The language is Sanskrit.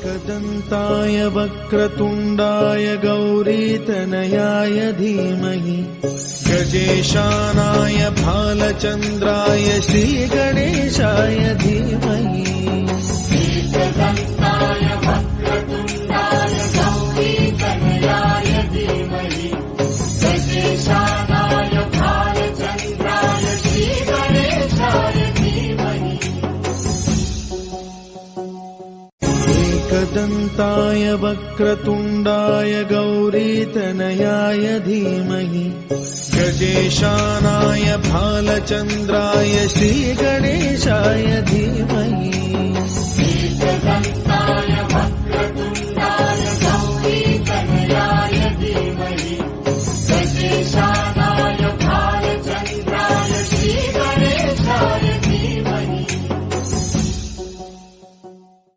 एकदन्ताय वक्रतुण्डाय गौरीतनयाय धीमहि गजेशानाय भालचन्द्राय श्रीगणेशाय धीमहि एकदन्ताय वक्रतुण्डाय गौरीतनयाय धीमहि गजेशानाय भालचन्द्राय श्रीगणेशाय धीमहि एकदन्ताय वक्रतुण्डाय गौरीतनयाय धीमहि गजेशानाय भालचन्द्राय श्रीगणेशाय धीमहि